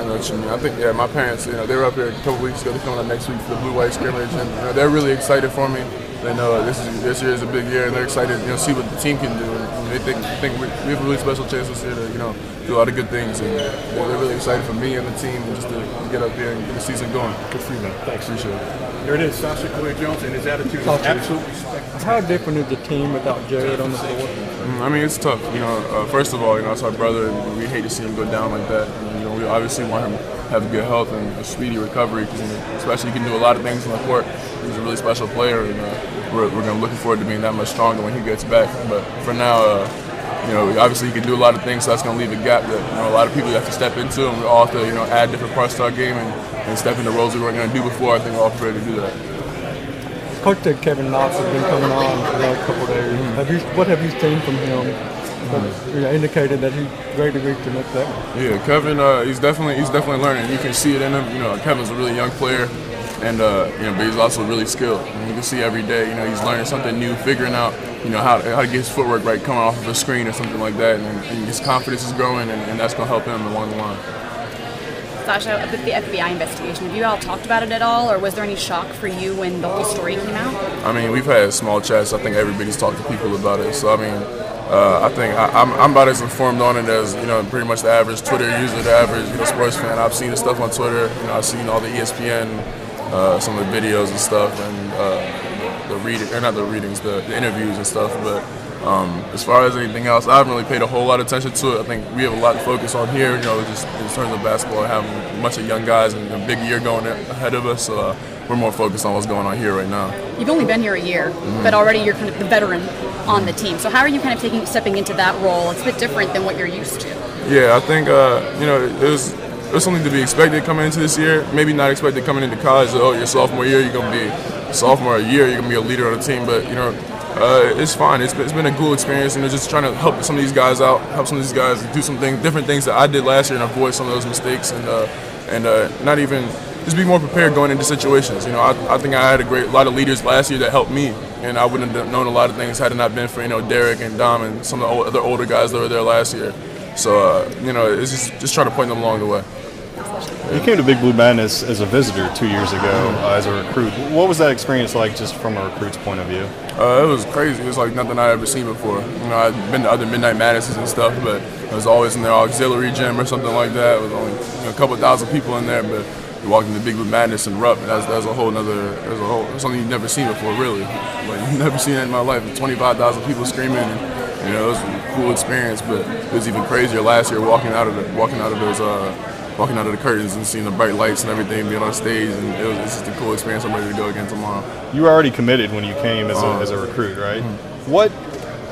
I think, yeah, my parents, they were up here a couple weeks ago. They're coming up next week for the blue-white scrimmage, and they're really excited for me. They know this year is a big year, and they're excited, see what the team can do. And they think we have a really special chance this year to, do a lot of good things. And they're really excited for me and the team just to get up here and get the season going. Good for you, man. Thanks. Appreciate it. There it is, Sacha Killeya-Jones, and his attitude is absolutely spectacular. How different is the team without Jared on the floor? I mean, it's tough. First of all, it's our brother, and we hate to see him go down like that. And, we obviously want him to have good health and a speedy recovery, because especially he can do a lot of things on the court. He's a really special player, and we're going to looking forward to being that much stronger when he gets back. But for now, obviously he can do a lot of things, so that's going to leave a gap that a lot of people have to step into, and we all have to add different parts to our game and step into roles we weren't going to do before. I think we're all prepared to do that. Coach said Kevin Knox has been coming on for the last couple of days. What have you seen from him? Indicated that he's ready to reach the next level. Yeah, Kevin, he's definitely learning. You can see it in him. Kevin's a really young player, and but he's also really skilled. And you can see every day, he's learning something new, figuring out, how to get his footwork right, coming off of a screen or something like that, and his confidence is growing, and that's going to help him along the line. Sacha, with the FBI investigation, have you all talked about it at all, or was there any shock for you when the whole story came out? I mean, we've had small chats. I think everybody's talked to people about it. So, I mean, I think I'm about as informed on it as, pretty much the average Twitter user, the average sports fan. I've seen the stuff on Twitter. I've seen all the ESPN, some of the videos and stuff, and the interviews and stuff. But as far as anything else, I haven't really paid a whole lot of attention to it. I think we have a lot to focus on here, just in terms of basketball, having a bunch of young guys and a big year going ahead of us. So we're more focused on what's going on here right now. You've only been here a year, but already you're kind of the veteran on the team. So how are you kind of stepping into that role? It's a bit different than what you're used to. Yeah, I think it was something to be expected coming into this year. Maybe not expected coming into college. Your sophomore year, you're going to be sophomore year, you're going to be a leader on the team. But it's fine. It's been a cool experience. Just trying to help some of these guys out, help some of these guys do some different things that I did last year, and avoid some of those mistakes, and not even just be more prepared going into situations. I think I had a lot of leaders last year that helped me, and I wouldn't have known a lot of things had it not been for Derek and Dom and some of the other older guys that were there last year. So it's just trying to point them along the way. You came to Big Blue Madness as a visitor 2 years ago as a recruit. What was that experience like, just from a recruit's point of view? It was crazy. It was like nothing I'd ever seen before. I'd been to other Midnight Madnesses and stuff, but it was always in their auxiliary gym or something like that. It was only a couple thousand people in there, but you walked into Big Blue Madness and Rupp, and that's a whole nother, something you've never seen before, really. Like, you've never seen that in my life. 25,000 people screaming, and it was a cool experience. But it was even crazier last year walking out of the curtains and seeing the bright lights and everything, being on stage, and it's just a cool experience. I'm ready to go again tomorrow. You were already committed when you came as a recruit, right? What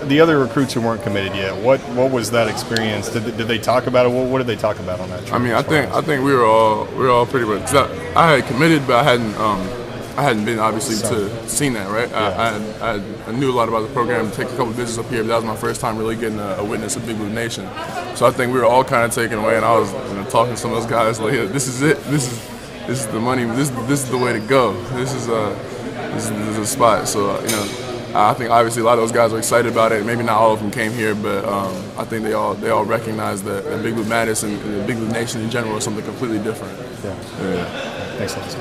the other recruits who weren't committed yet? What was that experience? Did they talk about it? What did they talk about on that trip? I mean, I think we were all pretty much. I had committed, but I hadn't been obviously seen that, right? Yeah. I knew a lot about the program, take a couple of visits up here, but that was my first time really getting a witness of Big Blue Nation. So I think we were all kind of taken away, and I was talking to some of those guys like, yeah, this is it, this is the money, this is the way to go, this is a spot. So I think obviously a lot of those guys were excited about it. Maybe not all of them came here, but I think they all recognize that Big Blue Madness and the Big Blue Nation in general is something completely different. Yeah. Thanks a lot.